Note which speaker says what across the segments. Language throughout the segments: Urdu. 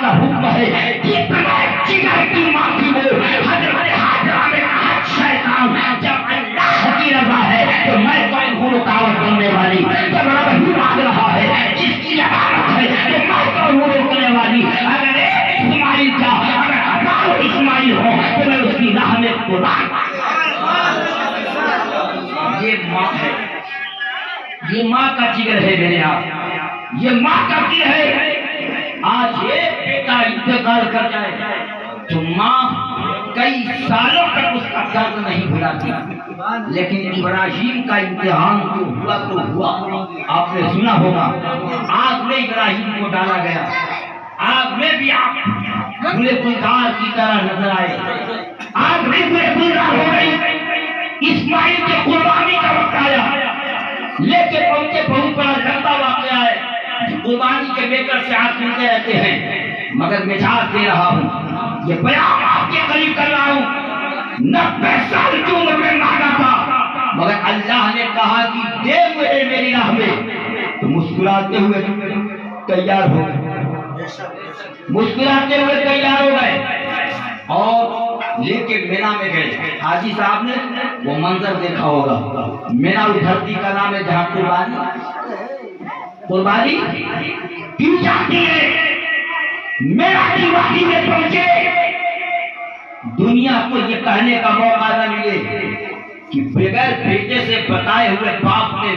Speaker 1: کا حکم ہے کتنا جگر کی ماں تھی وہ حضرت حاجرہ نے کہا شیطان جب اللہ کی رضا ہے تو میں کون ہوں رکاوٹ بننے والی، جب رب ہی مانگ رہا ہے جس کی عبادت ہے تو میں کون ہوں روکنے والی، اگر ایک اسماعیل کا اگر ہزاروں اسماعیل ہو تو میں اس کی راہ میں قربان۔ یہ ماں ہے، یہ ماں کا جگر ہے میرے آپ، یہ ماں کا دل ہے۔ آج ایک بیٹا انتقال کر جائے تو ماں کئی سالوں تک اس کا درد نہیں بھلاتی، لیکن ابراہیم کا امتحان تو ہوا۔ آپ نے سنا ہوگا آگ میں ابراہیم کو ڈالا گیا، آگ میں بھی آپ بھولے گلزار کی طرح نظر آئے، آگ میں بھولے گلزار ہو گئی۔ اسماعیل کے قربانی کا وقت آیا، لے کے پہنچے، بہت بڑا لمبا واقعہ ہے، قربانی کے بیکر سے ہاتھ ملتے رہتے ہیں، مگر مزاج دے رہا ہوں، یہ بیان آپ کے قریب کر رہا ہوں۔ 90 سال کی عمر میں مانگا تھا، مگر اللہ نے کہا کہ دے مجھے میری راہ میں، تو مسکراتے ہوئے تیار ہو گئے، مسکراتے ہوئے تیار ہو گئے اور لے کے مینا میں گئے۔ حاجی صاحب نے وہ منظر دیکھا ہوگا، مینا اس دھرتی کا نام ہے جہاں قربانی کی جاتی ہے۔ مینا کی وادی میں پہنچے، دنیا کو یہ کہنے کا موقع نہ ملے کہ بغیر بیٹے سے بتائے ہوئے باپ نے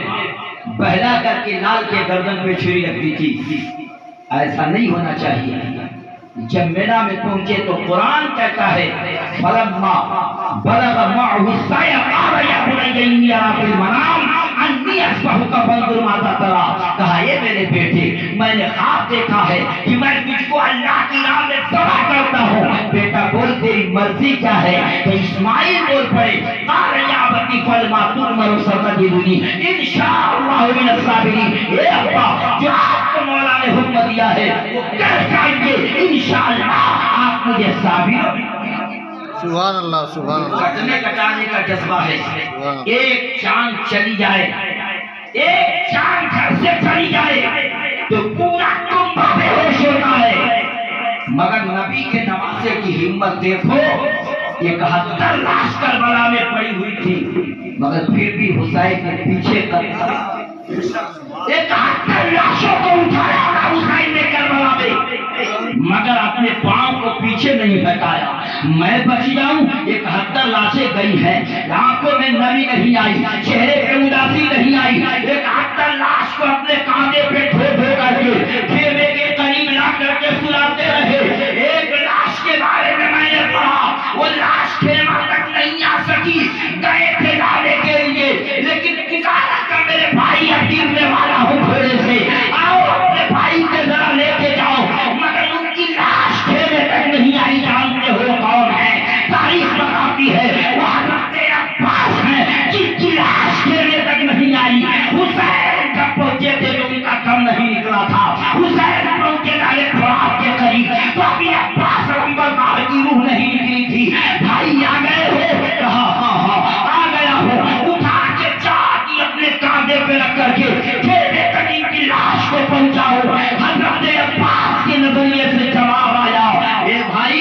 Speaker 1: بہلا کر کے لال کے گردن پہ چھری رکھی تھی، ایسا نہیں ہونا چاہیے۔ جب مینا میں پہنچے تو قرآن کہتا ہے فلما بلغ معه السعي قال يا بني إني أرى في المنام أني أذبحك فانظر ماذا ترى، کہا یہ میرے بیٹے میں نے خواب دیکھا ہے کہ میں تجھ کو اللہ کی راہ میں ذبح کرتا ہوں۔ بیٹا بول تیری مرضی کیا ہے؟ تو اسماعیل بول پڑے قال يا أبت افعل ما تؤمر ستجدني إن شاء الله من الصابرين۔ اے ابا جو آپ کو مولا نے حکم دیا ہے وہ کر جائیں گے انشاءاللہ، آپ مجھے صابر۔
Speaker 2: سبحان اللہ سبحان اللہ۔
Speaker 1: کٹنے کٹانے کا جذبہ ہے، ایک چاند چلی جائے، ایک چاند گھر سے چلی جائے تو پورا کنبہ بے ہوش ہوتا ہے، مگر نبی کے نواسے کی ہمت دیکھو، یہ 71 لاش کربلا میں پڑی ہوئی تھی، مگر پھر بھی حسین کے پیچھے قدم، 71 لاشوں کو اٹھایا حسین نے کربلا میں، مگر اپنے پاؤں کو پیچھے نہیں ہٹایا۔ میں بچ جاؤں، 71 لاشیں گئی ہیں، آنکھوں میں نمی نہیں آئی، چہرے پہ اداسی نہیں آئی، 71 لاش کو اپنے کاندھے پہ ڈھو ڈھو کر کے خیمے کے قریب لا کر کے سلاتے رہے۔ ایک لاش کے بارے میں نے پڑھا، وہ لاش خیمہ تک نہیں آ سکی، گئے تھے لانے کے لیے، لیکن پکارا تھا میرے بھائی اب گرنے والا ہوں گھوڑے سے، آؤ اپنے بھائی سے ذرا لے کے جاؤ، مگر ان کی لاش خیمے تک نہیں آئی۔ جانتے ہو کون ہے؟ تاریخ بتاتی ہے وہ حضرت عباس ہے جن کی لاش خیمے تک نہیں آئی۔ حسین جب پہنچے تھے تو ان کا دم نہیں نکلا تھا، حسین پہنچے ڈالے خواب کے قریب تو ابھی عباس نمبردار کی روح نہیں نکلی تھی۔ بھائی آ گئے ہو؟ کہا ہاں ہاں آ گیا ہوں۔ اٹھا کے چاٹی اپنے کاندھے پہ رکھ کر کے خیمے تک ان کی لاش کو پہنچاؤ۔ حضرت عباس کے نظریے سے جواب آیا، اے بھائی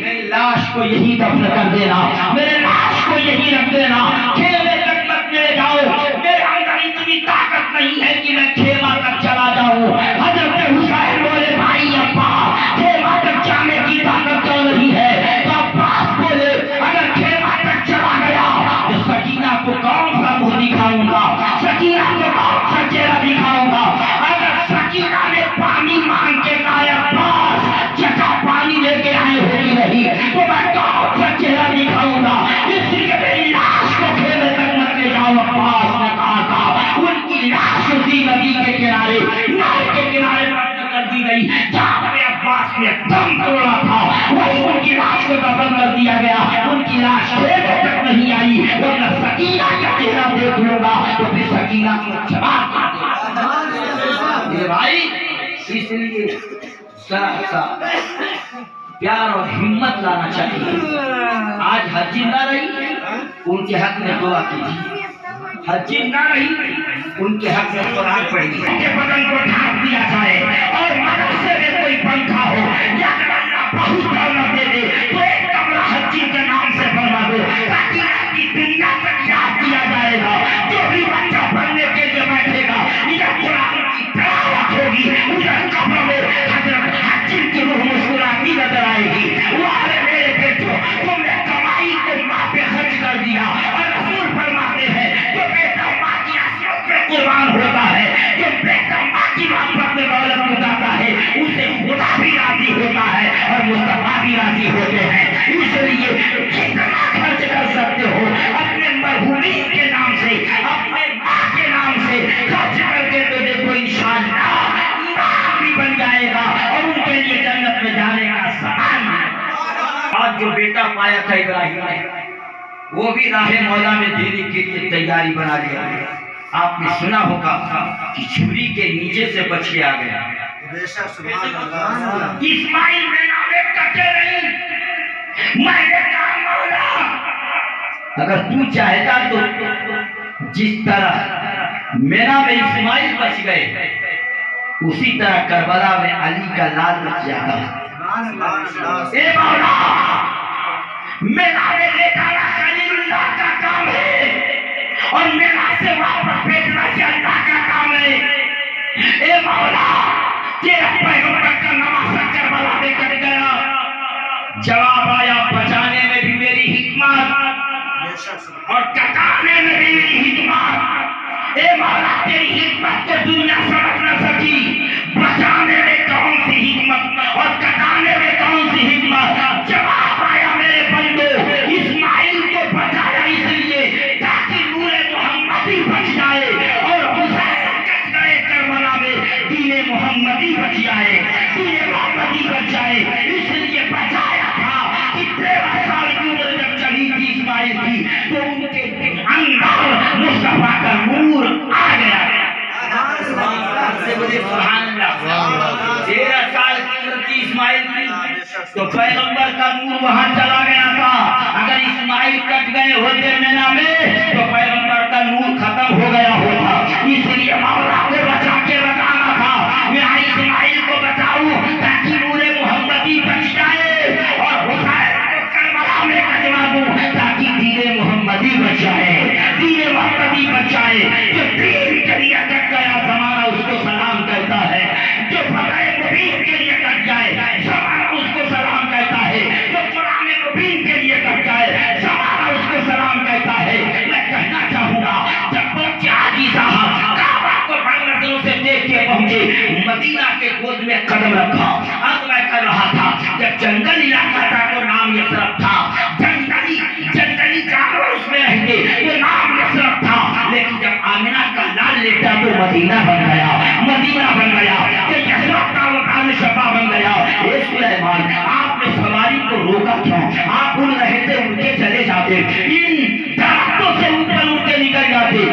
Speaker 1: میری لاش کو یہی دفن کر دینا، میرے لاش کو یہی رکھ دینا، خیمے تک مت لے جاؤ، میرے اندر اتنی طاقت نہیں ہے کہ میں خیمہ تک چلا جاؤں۔ حضرت حسین بولے بھائی ابا خیمہ تک جانے کی طاقت کیوں نہیں ہے؟ تو عباس بولے اگر خیمہ تک چلا گیا تو سکینہ کو کون سا منہ دکھاؤں گا، سکینہ کو کون سا چہرہ دکھاؤں گا؟ اگر سکینہ نے پانی مانگ کے کہا عباس چچا پانی لے کے آئے ہوگی نہیں تو میں کون سا چہرہ دکھاؤں گا؟ اس لیے میری لاش کو خیمے تک مت لے جاؤ۔ عباس نے کہا تھا ان کی لاش اسی ندی کے کنارے، نہر کے کنارے دفن کر دی گئی جہاں پر عباس نے دم توڑا تھا، وہیں ان کی لاش کو دفن کر دیا گیا۔ ان کی لاش خیمے تک نہیں آئی، ورنہ سکینہ کا چہرہ دیکھ لوں گا تو پھر سکینہ کو جواب دے دے۔ میرے بھائی اس لیے ذرا سا پیار اور ہمت لانا چاہیے۔ آج حجی نہ رہی ان کے حق میں دعا کیجیے، حجی نہ رہی ان کے حق میں قرآن پڑھیے، ان کے بدن کو ڈھانپ دیا جائے اور مدرسے میں کوئی پنکھا ہو یا بعد جو بیٹا پایا تھا ابراہیم نے وہ بھی راہ مولا میں دینے کے لیے تیاری بنا لیا. آپ نے سنا ہوگا کہ چھری کے نیچے سے بچ کے آ گیا. اسماعیل میں نامے کٹے نہیں. میں نے کہا مولا اگر تو چاہتا تو جس طرح میرا میں اسماعیل بچ گئے اسی طرح کربلا میں علی کا لال بچ جاتا. اے مولا میرا خلیل اللہ کا کام ہے اور میرا سے واپس بھیجنا سے اللہ کا کام ہے. اے مولا تیرا پیغمبر کا نواسا کربلا میں کٹ گیا. جواب آیا بچانے میں بھی میری حکمت اور کٹانے میں بھی میری حکمت. اے مولا تیری حکمت کو دنیا سمجھ نہ سکی. بچانے میں کون سی حکمت اور کٹانے میں کون سی حکمت. جواب آیا میرے بندو اسماعیل کو بچایا اس لیے تاکہ نور محمدی بچ جائے اور حسین کٹ گئے کربلا میں دین محمدی بچ جائے. دین محمدی بچ جائے اس لیے بچایا تھا کہ 13 سال کی عمر جب چلی تھی اسماعیل کی تو ان کے اندر مصطفیٰ کا نور آ گیا. سے بولے سبحان اللہ. 13 سال کی عمر تھی اسماعیل کی تو پیغمبر کا نور وہاں چلا گیا تھا. اگر اسماعیل کٹ گئے ہوتے مینا میں تو پیغمبر کا نور ختم ہو گیا ہوتا. اس لیے مولا کو بچا کے لگانا تھا. میں اسماعیل کو بچاؤں تاکہ نور محمدی بچ جائے اور حسین کو کربلا میں کٹوا دوں تاکہ دین محمدی بچ جائے. دین محمدی بچ جائے. جو دین کے لیے کٹ گیا زمانہ اس کو سلام کہتا ہے. جو فتح مبین کے لیے کٹ جائے زمانہ اس کو سلام کہتا ہے. جو قرآن مبین کے لیے کٹ جائے زمانہ اس کو سلام کہتا ہے. میں کہنا چاہوں گا جب پہنچے حاجی صاحب کعبہ کو بڑی نظروں سے دیکھ کے پہنچے مدینہ کے گود میں قدم رکھا. اب میں کر رہا تھا جب جنگل علاقہ تھا تو نام یثرب تھا. جنگلی جانور اس میں رہتے تو نام یثرب تھا. لیکن جب آمنہ کا لال لیٹا تو مدینہ بن گیا. مدینہ بن گیا. کہ یثرب کا مکان شفا بن گیا. اے سلیمان آپ نے سواری کو روکا کیوں؟ آپ اڑ رہے تھے اڑ کے چلے جاتے. ان درختوں سے اوپر اڑ کے نکل جاتے.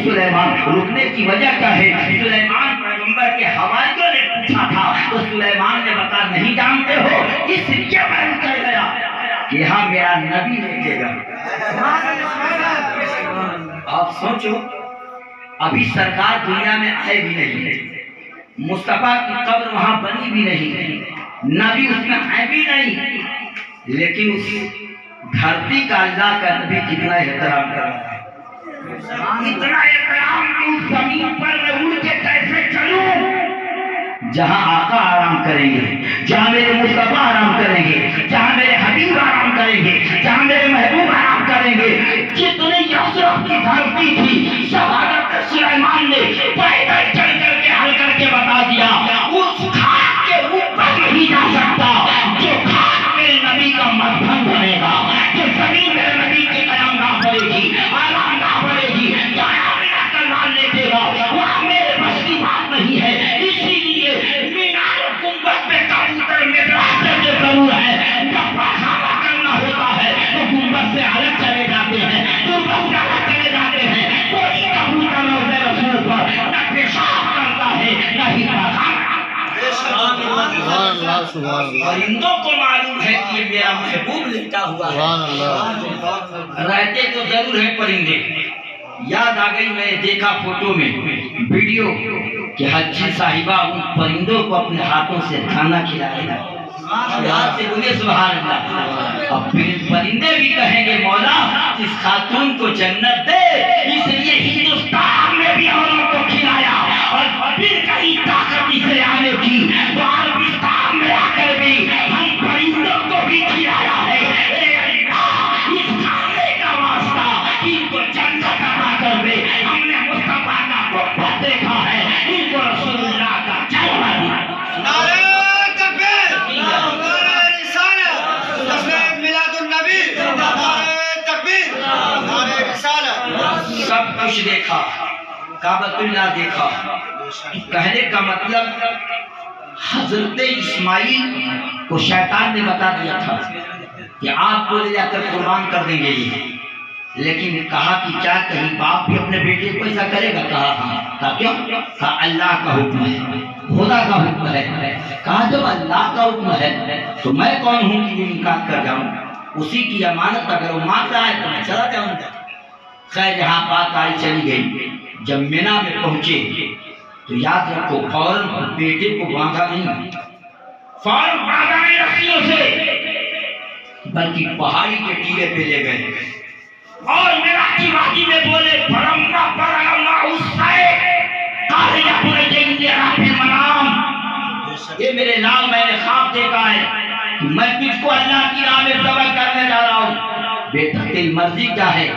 Speaker 1: سلیمان رکنے کی وجہ کیا ہے؟ سلیمان پیغمبر کے حواریوں نے پوچھا تھا تو سلیمان نے بتا نہیں جانتے ہو اس لیے میں اتر گیا. یہاں میرا نبی رکے گا. آپ سوچو ابھی سرکار دنیا میں آئے بھی نہیں. مصطفیٰ کی قبر وہاں بنی بھی نہیں. نبی اس میں آئے بھی نہیں. لیکن اس دھرتی کا اللہ کا نبی کتنا احترام کر رہا ہے. اتنا احترام کہ اس زمین پر میں اڑ کے کیسے چلوں جہاں آقا آرام کریں گے, جہاں میرے مصطفیٰ آرام کریں گے, جہاں میرے حبیب آرام کریں گے, جہاں میرے محبوب آرام کریں گے. جتنی یثرب کی دھرتی تھی سب حضرت سلیمان نے پیدل چل کر کے حل کر کے بتا دیا. اس خاک کے اوپر نہیں جا سکتا جو خاک میرے نبی کا مدفن بنے گا. جو زمین میرے نبی کی قیام نہ کرے گی, آرام نہ کرے گی, جہاں میرا کلال لے دے گا وہاں میرے بس کی بات نہیں ہے. اسی لیے مینار گنبد پہ کبوتر میں راستے ضرور ہے. جب پخانا کرنا ہوتا ہے تو گنبد سے الگ چلے جاتے ہیں. گنبد سے الگ چلے جاتے ہیں. کوئی کبوتر روزے رسول پر نہ پیشاب کرتا ہے نہ ہی پخانا. پرندوں کو معلوم ہے کہ یہ میرا محبوب لیٹا ہوا ہے. رہتے تو ضرور ہے پرندے. یاد آ گئی میں دیکھا فوٹو میں ویڈیو کہ حجی صاحبہ ان پرندوں کو اپنے ہاتھوں سے کھانا کھلائے گا. یاد سے بولے سبحان اللہ. اب پرندے بھی کہیں گے مولا اس خاتون کو جنت دے. اس لیے ہندوستان میں بھی اوروں کو کھلایا اور پھر کہیں طاقت اسے آنے کی تو عربستان میں آ کر بھی ہم پرندوں کو بھی کھلایا ہے. اے اللہ اس کھانے کا واسطہ ان کو جنت عطا کر دے. ہم نے مصطفیٰ کا قربت دیکھا ہے, ان کو رسول اللہ کا جلوہ دیا. سب کچھ دیکھا, کعبۃ اللہ دیکھا. کہنے کا مطلب حضرت اسماعیل کو شیطان نے بتا دیا تھا کہ آپ کو لے جا کر قربان کر دیں گے یہ، لیکن کہا کہ کیا کہیں باپ بھی اپنے بیٹے کو ایسا کرے گا؟ کہا ہاں۔ کہا کیوں؟ کہا اللہ کا حکم ہے، خدا کا حکم ہے۔ کہا جب اللہ کا حکم ہے تو میں کون ہوں کہ یہ انکار کر جاؤں؟ اسی کی امانت اگر وہ مانگ رہا ہے تو میں چلا جاؤں گا۔ خیر یہاں بات آئی چلی گئی۔ جب مینا میں پہنچے تو یاد رکھو فوراً بیٹے کو باندھا نہیں، فوراً باندھا نہیں رسیوں سے، بلکہ پہاڑی کے ٹیلے پہ لے گئے اور میرا کی واقعی میں بولے فرما فرما اسے قال یا بنی انی منام، یہ میرے لال میں نے خواب دیکھا ہے کہ میں تجھ کو اللہ کی راہ میں ذبح کرنے جا رہا ہوں، بیٹا تیری مرضی کیا ہے؟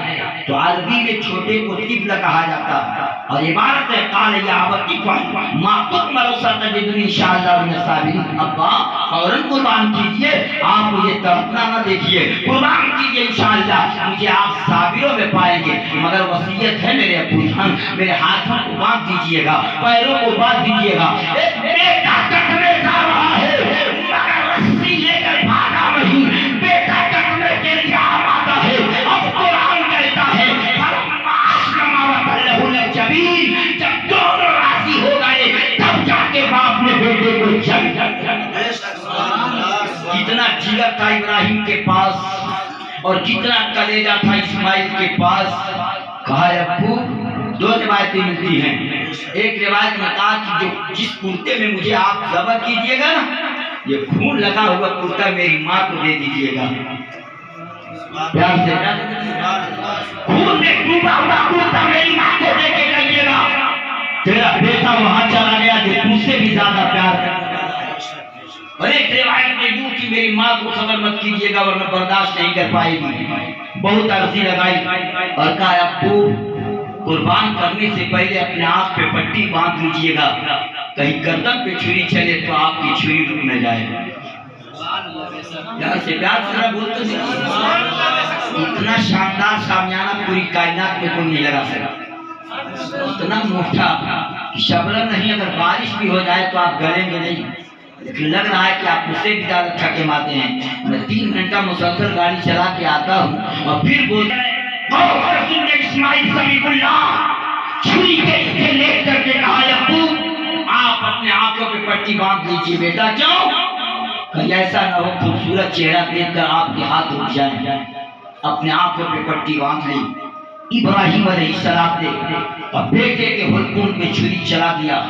Speaker 1: تو عربی میں چھوٹے کو طفل کہا جاتا اور عبارت ہے قال یا ابتی ما تؤمر ستجدنی انشاءاللہ من الصابرین۔ ابا فوراً قربان کیجئے، آپ مجھے تڑپنا نہ دیکھیے، قربان کیجئے انشاءاللہ، مجھے آپ صابروں میں پائیں گے، مگر وصیت ہے میرے ابو جان، میرے ہاتھوں کو باندھ دیجئے گا، پیروں کو باندھ دیجئے گا، ایک بیٹا کٹنے جا رہا ہے مگر رسی لے کر بھاگا نہیں، بیٹا کٹنے کے لیے آمادہ ہے۔ اب قرآن کہتا ہے فلما اسلم وتلہ للجبین، جب دونوں راضی ہو گئے تب جا کے باپ نے بیٹے کو جنگ کر کتنا جگر تھا ابراہیم کے پاس اور کتنا کلیجہ تھا اسماعیل کے پاس۔ کہا ابو دو روایتیں ملتی ہیں، ایک روایت میں کہا کہ جو جس کرتے میں مجھے آپ ذبح کیجئے گا نا، یہ خون لگا ہوا کرتا میری ماں کو دے دیجئے گا۔ پیار سے خون میں ڈوبا ہوا کرتا میری ماں کو دے کے جائیے گا، تیرا بیٹا وہاں چلا گیا جو تجھ سے بھی زیادہ پیار کرتا ہے۔ اور ایک روایت میں یوں کہ میری ماں کو خبر مت کیجیے گا ورنہ برداشت نہیں کر پائے گی۔ بہت عرضی لگائی اور کہا ابو قربان کرنے سے پہلے اپنے آنکھ پہ پٹی باندھ لیجیے گا، کہیں گردن پہ چھری چلے تو آپ کی چھری رک نہ جائے۔ پیار سے بولتے تھے، اتنا شاندار شامیانہ پوری کائنات میں کوئی نہیں لگا سکتا، اتنا موٹا شبنم نہیں، اگر بارش بھی ہو جائے تو آپ گلیں گے نہیں، لیکن لگ رہا ہے کہ آپ مجھ سے بھی زیادہ تھکے ماتے ہیں۔ میں 3 گھنٹہ مسلسل گاڑی چلا کے آتا ہوں اور پھر بولتا ہے اسماعیل سمیع اللہ چھری کے لیٹ کر کے کہا ابو آپ اپنے آنکھوں پہ پٹی باندھ لیجیے بیٹا، کیوں؟ کہیں ایسا نہ ہو خوبصورت چہرہ دیکھ کر آپ کے ہاتھ رک جائیں۔ اپنے آنکھوں پہ پٹی باندھ لی، ابراہیم علیہ السلام نے اور بیٹے کے حلقوم پہ چھری چلا دیا۔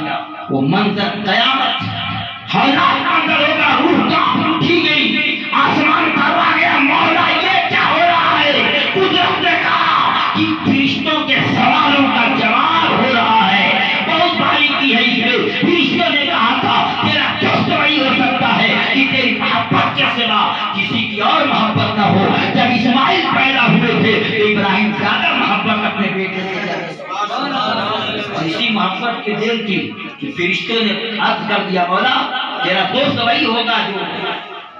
Speaker 1: وہ منظر قیامت حالات اندر ہوگا، روح کانپ اٹھی گئی، آسمان کروا گیا، مولا یہ کیا ہو رہا ہے؟ قدرت نے کہا کہ فرشتوں کے سوالوں کا جواب ہو رہا ہے، بہت باریکی ہے اس میں۔ فرشتوں نے کہا تھا تیرا دوست وہی ہو سکتا ہے کہ تیری محبت کے سوا کسی کی اور محبت نہ ہو۔ جب اسماعیل پیدا ہوئے تھے تو ابراہیم زیادہ محبت اپنے بیٹے سے کرتے، اسی محبت کے دل تھی کہ فرشتوں نے عرض کر دیا مولا تیرا دوست وہی ہوگا جو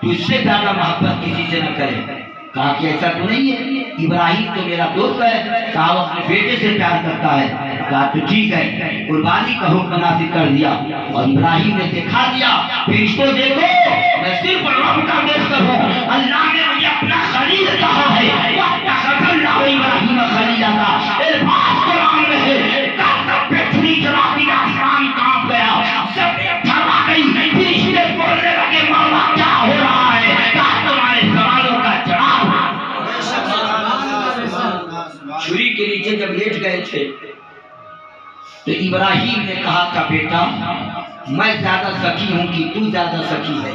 Speaker 1: تجھ سے زیادہ محبت کسی سے نہ کرے۔ کہا کہ ایسا تو نہیں ہے، ابراہیم تو میرا دوست ہے، کہا وہ اپنے بیٹے سے پیار کرتا ہے۔ کہا تو ٹھیک ہے، قربانی کا حکم نافذ کر دیا اور ابراہیم نے دکھا دیا فرشتوں دیکھو میں صرف رب کا دوست ہوں، اللہ نے مجھے اپنا خلیل کہا ہے، وَاتَّخَذَ اللَّهُ إِبْرَاهِيمَ خَلِيلًا۔ الفاظ قرآن میں ہے، کعبہ پہ چھری چلا دی، آسمان کانپ گیا، زمین تھرا گئی، فرشتے بولنے لگے مولا کیا ہو رہا ہے؟ کہا تمہارے سوالوں کا جواب۔ چھری کے نیچے جب لیٹ گئے تھے تو ابراہیم نے کہا تھا بیٹا میں زیادہ سخی ہوں کہ تو زیادہ سخی ہے؟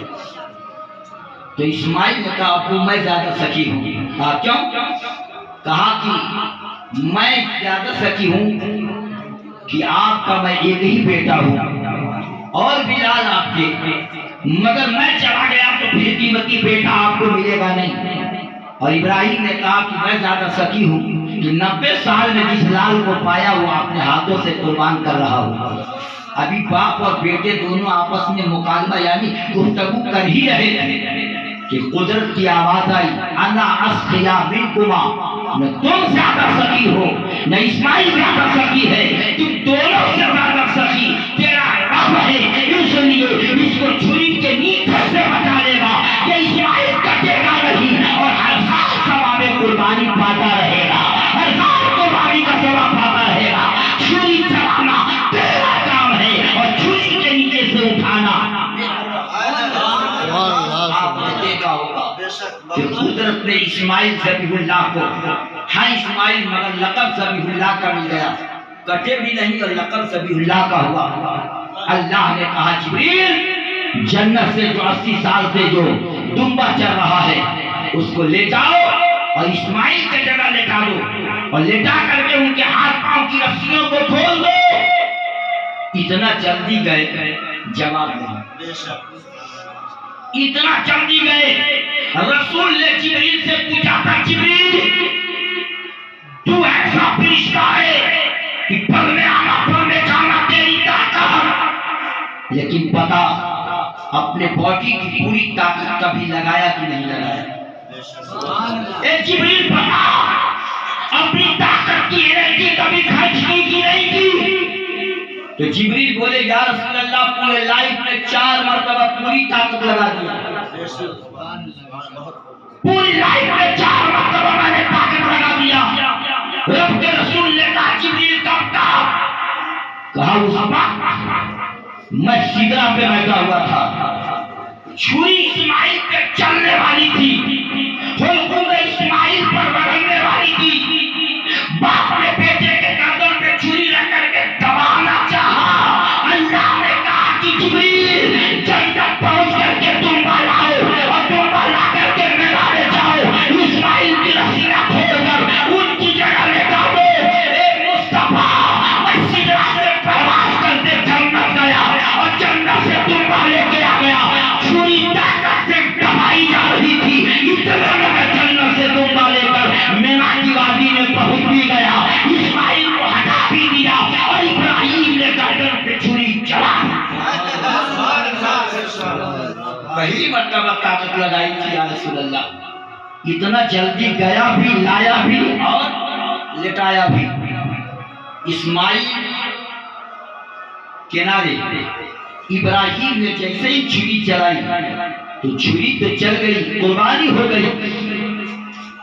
Speaker 1: تو اسماعیل نے کہا ابو میں زیادہ سخی ہوں۔ کہا کیوں؟ کہا کہ میں زیادہ سخی ہوں کہ آپ کا میں ایک ہی بیٹا ہوں اور بلال آپ کے، مگر میں چلا گیا تو پھر قیمتی بیٹا آپ کو ملے گا نہیں۔ اور ابراہیم نے کہا کہ میں زیادہ سخی ہوں کہ 90 سال میں جس لال کو پایا وہ اپنے ہاتھوں سے قربان کر رہا ہوں۔ ابھی باپ اور بیٹے دونوں آپس میں مکالمہ یعنی گفتگو کر ہی رہے تھے کہ قدرت کی آواز آئی انا اسقیا منکما، نہ تم زیادہ سخی ہو نہ اسماعیل زیادہ سخی ہے، تم دونوں سے زیادہ سخی تیرا رب ہے، اس لیے اس کو چھری کے نیچے سے بچا لے گا، یہ اسماعیل کٹے گا نہیں اور دیکھا ہوگا کہ قدرت نے اسماعیل ذبیح اللہ کو، ہاں اسماعیل مگر لقب ذبیح اللہ کا مل گیا، کٹے بھی نہیں اور لقب ذبیح اللہ کا ہوا۔ اللہ نے کہا جبریل جنت سے جو 80 سال سے جو دمبا چل رہا ہے اس کو لے جاؤ اور اسماعیل کی جگہ لٹا دو اور لٹا کر کے ان کے ہاتھ پاؤں کی رسیوں کو کھول دو۔ اتنا جلدی گئے، جواب نہیں، اتنا جلدی گئے۔ رسول نے جبریل سے پوچھا تھا جبریل تو ایسا فرشتہ ہے کہ پڑھنے آنا پڑھنے جانا تیری طاقت، لیکن پتا اپنے باڈی کی پوری طاقت کبھی لگایا کہ نہیں لگایا؟ اے جبریل پتا اپنی طاقت کی انرجی کبھی خرچ کی کہ نہیں کی؟ تو جبریل بولے یا رسول اللہ پورے لائف میں 4 مرتبہ پوری طاقت لگا دیا، پوری لائف میں 4 مرتبہ میں نے طاقت لگا دیا۔ رب کے رسول نے کہا جبریل کب کہا؟ کہا اس وقت میں سدرا پہ بیٹھا ہوا تھا، چھری اسماعیل پہ چلنے والی تھی، حلقوم اسماعیل پر رگڑنے والی تھی، باپ نے بیٹے کے گردن پہ چھری رکھ کر کے دبانا چاہا۔ اللہ نے کہا کہ جبریل جنت پہنچ کر کے دمبا لاؤ اور دمبا لا کر کے میدان میں جاؤ، اسماعیل کی رسیاں کھول کر ان کی جگہ لٹا دو۔ اے مصطفیٰ میں سدرا سے پرواز کرتے جنت گیا اور جنت سے دمبا لے کے آ گیا، چھری طاقت سے دبائی جا رہی تھی، اتنا میں جنت سے دمبا لے کر مینا کی وادی میں پہنچ بھی گیا، اسماعیل کو ہٹا بھی دیا اور ابراہیم نے گردن پہ چھری چلا۔ پہلی مرتبہ طاقت لگائی تھی یا رسول اللہ، اتنا جلدی گیا بھی، لایا بھی اور لٹایا بھی۔ اسماعیل کنارے، ابراہیم نے جیسے ہی چھری چلائی تو چھری تو چل گئی، قربانی ہو گئی،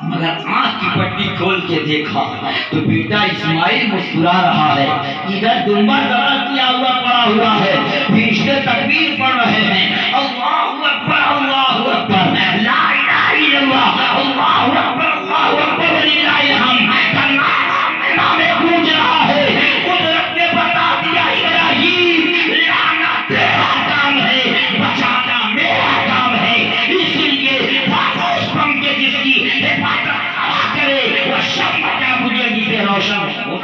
Speaker 1: مگر آنکھ کی پٹی کھول کے دیکھا تو بیٹا اسماعیل مسکرا رہا ہے، ادھر دمبا ذبح کیا ہوا پڑا ہوا ہے، فرشتے تکبیر پڑھ رہے ہیں، اللہ اکبر اللہ اکبر لا الہ الا اللہ، اللہ اکبر وللہ الحمد کا نعرہ میدان میں گونج رہا ہے۔ قدرت نے بتا دیا ابراہیم لانا تیرا کام ہے، بچانا میرا کام ہے، اس لیے خاموش بن کے جس کی حفاظت کرے وہ شمع کا مجھے جسے روشن ہو۔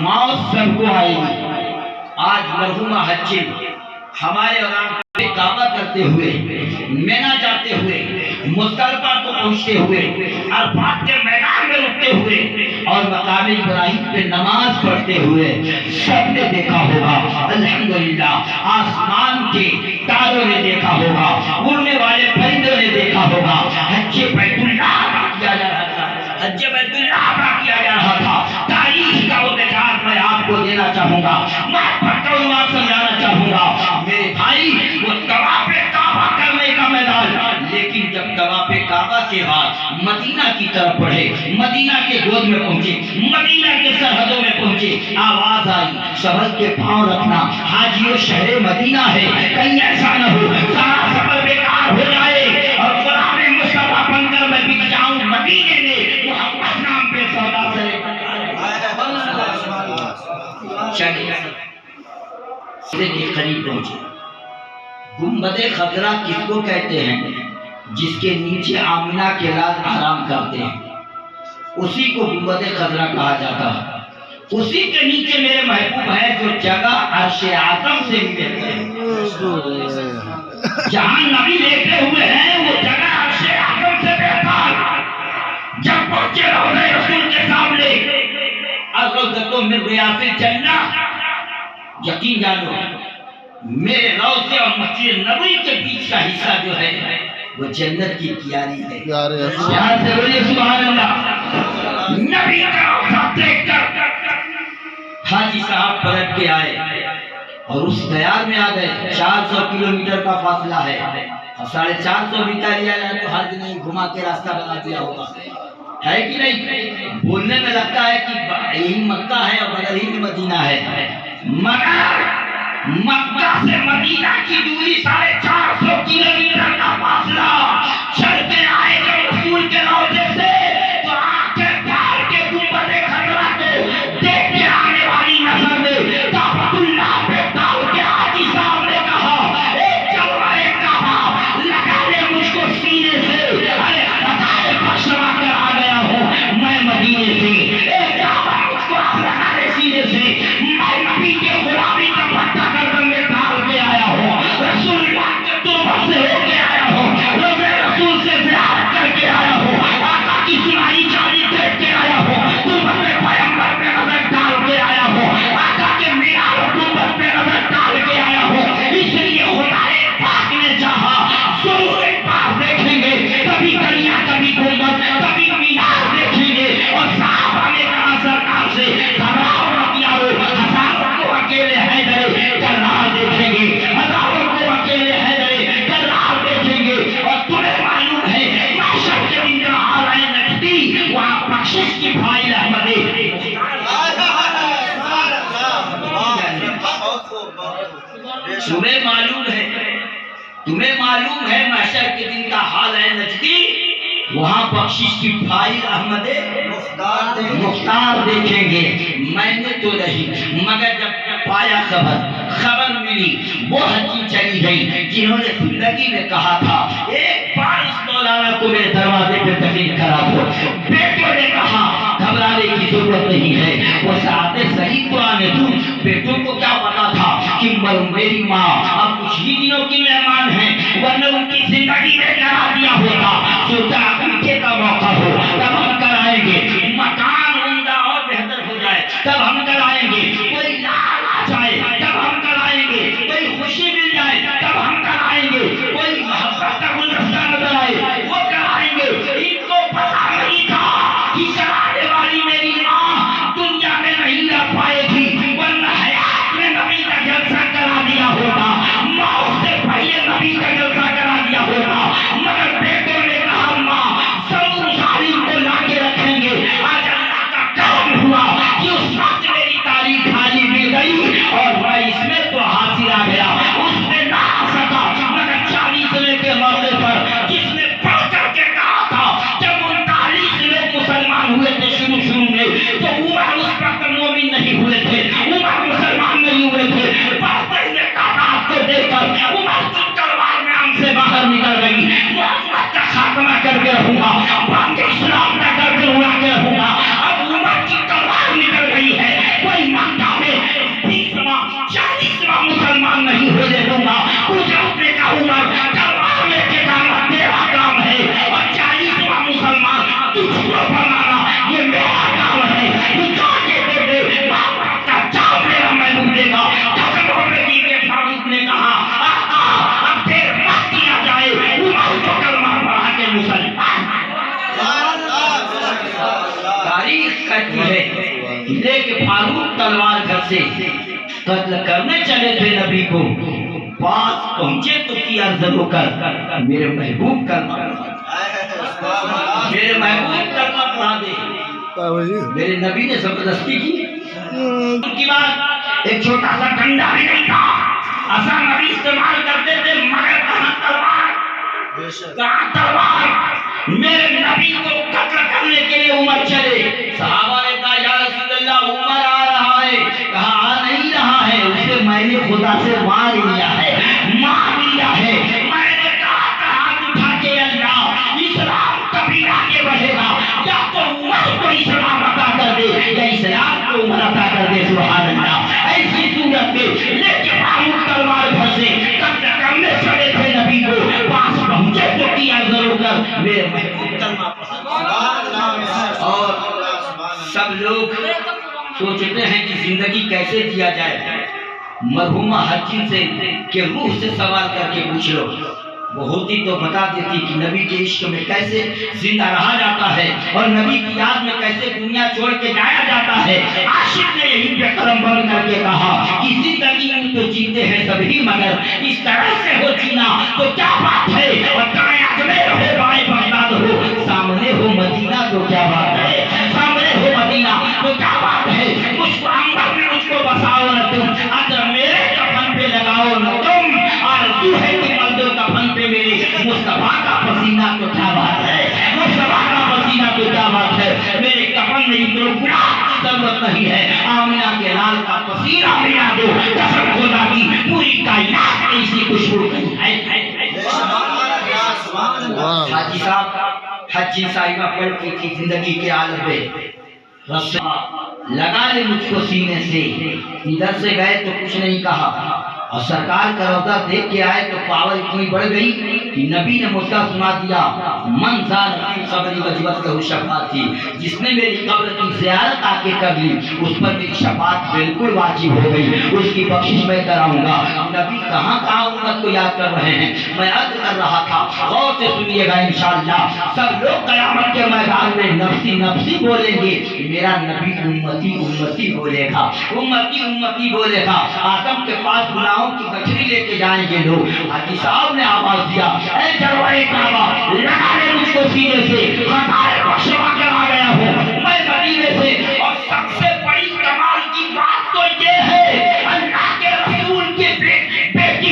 Speaker 1: موت سب کو آئے گی۔ آج مرحومہ حجی ہمارے اور آپ پہ کعبہ کرتے ہوئے، مینا جاتے ہوئے، مزدلفہ کو پہنچتے ہوئے، عرفات کے میدان میں رکتے ہوئے اور مقام ابراہیم پہ نماز پڑھتے ہوئے سب نے دیکھا ہوگا الحمدللہ، آسمان کے تاروں نے دیکھا ہوگا، اڑنے والے پرندوں نے دیکھا ہوگا، حج بیت اللہ ادا کیا جا رہا تھا، حج بیت اللہ ادا کیا جا رہا تھا۔ تاریخ کا وہ نجات میں آپ کو دینا چاہوں گا، میں عنوان سمجھانا چاہوں گا میرے بھائی، وہ طواف کعبہ کرنے کا میدان، لیکن جب طواف کعبہ کے بعد مدینہ کی طرف بڑھے، مدینہ کے گود میں پہنچے، مدینہ کے سرحدوں میں پہنچے، آواز آئی سبل کے پاؤں رکھنا، حاجیوں شہر مدینہ ہے، کہیں ایسا نہ ہو سارا سفر بیکار ہو جائے اور غلام مصطفیٰ بن کر میں بک جاؤں مدینے میں محمد نام پہ سودا سے۔ چلیے کے قریب پہنچے۔ گنبد خضرا کس کو کہتے ہیں؟ جس کے نیچے آمنہ کے لال آرام کرتے ہیں، اسی کو گنبد خضرا کہا جاتا ہے۔ اسی کے نیچے میرے محبوب ہے جو جگہ عرش اعظم سے ملتے ہیں، جہاں نبی لیٹے ہوئے ہیں وہ جگہ عرش اعظم سے بہتر۔ جب پہنچے روضہ رسول کے سامنے، الروضۃ من ریاض الجنہ، یقین جانو میرے روضے اور مسجد نبوی کے بیچ کا حصہ جو ہے وہ جنت کی کیاری ہے۔ یہاں سے بولیے سبحان اللہ۔ نبی کا روضہ دیکھ کر حاجی صاحب پلٹ کے آئے اور اس دیار میں آ گئے۔ 400 کلومیٹر کا فاصلہ ہے اور 450 میٹر لیا جائے تو حج نہیں، گھما کے راستہ بنا دیا ہوگا، ہے کہ نہیں؟ بولنے میں لگتا ہے کہ یہی مکہ ہے اور بغل ہی میں مدینہ ہے، مگر مکہ سے مدینہ کی دوری 450 کلومیٹر تمہیں معلوم ہے محشر کے دن کا حال ہے نجدی، وہاں بخشش کی فائل احمد مختار دیکھیں گے۔ میں نے تو نہیں، مگر جب پایا خبر ملی، وہ حجی چلی گئی جنہوں نے زندگی میں کہا تھا ایک بار اس مولانا کو میرے دروازے پہ تقریر کرا دو۔ بیٹوں نے کہا گھبرانے کی ضرورت نہیں ہے، وہ ساتھ صحیح تو آنے دو۔ بیٹوں کو کیا پتا تھا کہ میری ماں اب کچھ ہی دنوں کی مہمان ہیں، ورنہ ان کی زندگی میں کرا دیا ہوتا۔ سوچا عقیقے کا موقع ہو تب ہم کرائیں گے، مکان عمدہ اور بہتر ہو جائے تب ہم کرائیں گے، کوئی لال آ جائے تب ہم کرائیں گے، کوئی خوشی مل جائے تب ہم کرائیں گے، کوئی محبت کا گلدستہ نظر آئے وہ کرائیں گے۔ ان کو پتا نہیں تھا کہ کرانے والی میری ماں دنیا میں نہیں رہ پائے گی، ورنہ حیات میں نبی کا جلسہ کرا دیا ہوتا، موت سے پہلے نبی کا جلسہ کرا دیا ہوتا۔ مگر بیٹوں نے کہا ماں ضرور ظالم کو لا کے رکھیں گے۔ آج اللہ کا کرم ہوا کہ اس وقت میری تاریخ خالی مل گئی اور میں اس میں تو حاصل آ گیا، اس میں نہ آ سکا۔ مگر 40ویں کے موقع پر جس نے پڑھ کر کے کہا تھا جب 39 لوگ مسلمان ہوئے تھے شروع میں، تو عمر اس وقت مومن نہیں ہوئے تھے، عمر مسلمان نہیں ہوئے تھے۔ بڑھتے ہوئے تعداد کو دیکھ کر عمر کی تلوار میں ہم سے باہر نکل گئی، محمد کا خاتمہ کر کے رہوں گا، بانگ اسلام کا کر کے اڑا کے رہوں گا۔ اب عمر کی تلوار نکل گئی ہے، کوئی مکہ میں 20واں 40واں مسلمان نہیں ہونے دوں گا۔ قدرت نے کہا عمر تلوار لے کے جانا تیرا کام ہے، اور 40واں مسلمان تجھ کو بنانا یہ میرا کام ہے۔ جا کے دے دے محبت کا جام میرا محبوب دے گا۔ ختم نبی کے فاروق نے کہا آقا اب دیر مت کیا جائے، عمر کو کلمہ پڑھا کے مسلمان۔ تاریخ کہتی ہے کہ فاروق تلوار گھر سے قتل کرنے چلے تھے نبی کو، پاس پہنچے تو کیا ضرور کر میرے محبوب کلمہ پڑھا، میرے محبوب کلمہ پڑھا دے۔ میرے نبی نے زبردستی کی۔ ان کی بات ایک چھوٹا سا ڈنڈا بھی نہیں تھا، ایسا نبی استعمال کرتے تھے، مگر کہاں تلوار۔ میرے نبی کو قتل کرنے کے لیے عمر چلے۔ صحابہ نے کہا یا رسول اللہ عمر آ رہا ہے، کہا آ نہیں رہا ہے، اسے میں نے خدا سے مار لیا ہے۔ میں نے کہا ہاتھ اٹھا کے اللہ اسلام کبھی آگے بڑھے گا، یا تو عمر کو اسلام عطا کر دے یا اسلام کو عمر عطا کر دے۔ سبحان اللہ۔ ایسی صورت میں لے کے فاروق تلوار گھر سے قتل کرنے چلے تھے نبی کو، پاس پہنچے تو کیا ضرور کر میرے محبوب کلمہ پڑھا۔ اور سب لوگ سوچتے ہیں کہ زندگی کیسے جیا جائے، مرحومہ حجی سے کہ روح سے سوال کر کے پوچھ لو، وہ ہوتی تو بتا دیتی کہ نبی کے عشق میں کیسے زندہ رہا جاتا ہے اور نبی کی یاد میں کیسے دنیا چھوڑ کے جایا جاتا ہے۔ عاشق نے یہی بے قلم بن کر کے کہا کہ زندگی میں تو جیتے ہیں سبھی، مگر اس طرح سے ہو جینا تو کیا بات ہے، اور دائیں اجمیر ہو بائیں بغداد ہو، سامنے ہو مدینہ تو کیا بات ہے، سامنے ہو مدینہ تو کیا بات ہے۔ مجھ کو عنبر میں مجھ کو بساؤ نہ تم، اگر میرے کفن پہ لگاؤ نہ تم، آرزو ہے کہ مردوں کفن پہ میرے مصطفیٰ کا پسینہ تو کیا بات ہے، مصطفیٰ کا پسینہ تو کیا بات ہے۔ میرے کفن نہیں تو گناہ کی ضرورت نہیں ہے، آمنہ کے لال کا پسینہ ملا دو، قسم خدا کی پوری کائنات میں اسی خوشبو ہے۔ حاجی صاحب حجی صاحبہ پڑھتی تھی زندگی کے عالم میں، لگا لے مجھ کو سینے سے، ادھر سے گئے تو کچھ نہیں کہا، اور سرکار کا روضہ دیکھ کے آئے تو پاور اتنی بڑھ گئی کہ نبی نے مجھ کا سنا دیا من زار فی قبری وجبت لہ شفاعت تھی، جس نے میری قبر کی زیارت آ کے کر لی اس پر میری شفاعت بالکل واجب ہو گئی، اس کی بخشش میں کراؤں گا۔ نبی کہاں کہاں امت کو یاد کر رہے ہیں، میں عرض کر رہا تھا، غور سے سنیے گا انشاءاللہ۔ سب لوگ قیامت کے میدان میں نفسی نفسی بولیں گے، میرا نبی امتی امتی بولے گا، امتی امتی بولے گا۔ آدم کے پاس گناہوں کی گٹھری لے کے جائیں گے لوگ۔ حاجی صاحب نے آواز دیا اے جلوہ کعبہ لگا لے مجھ کو سینے سے، خطائے بخشوا کر آ گیا ہوں میں مدینے سے، اور سب سے بڑی کمال کی بات تو یہ ہے اللہ کے رسول کی بیٹی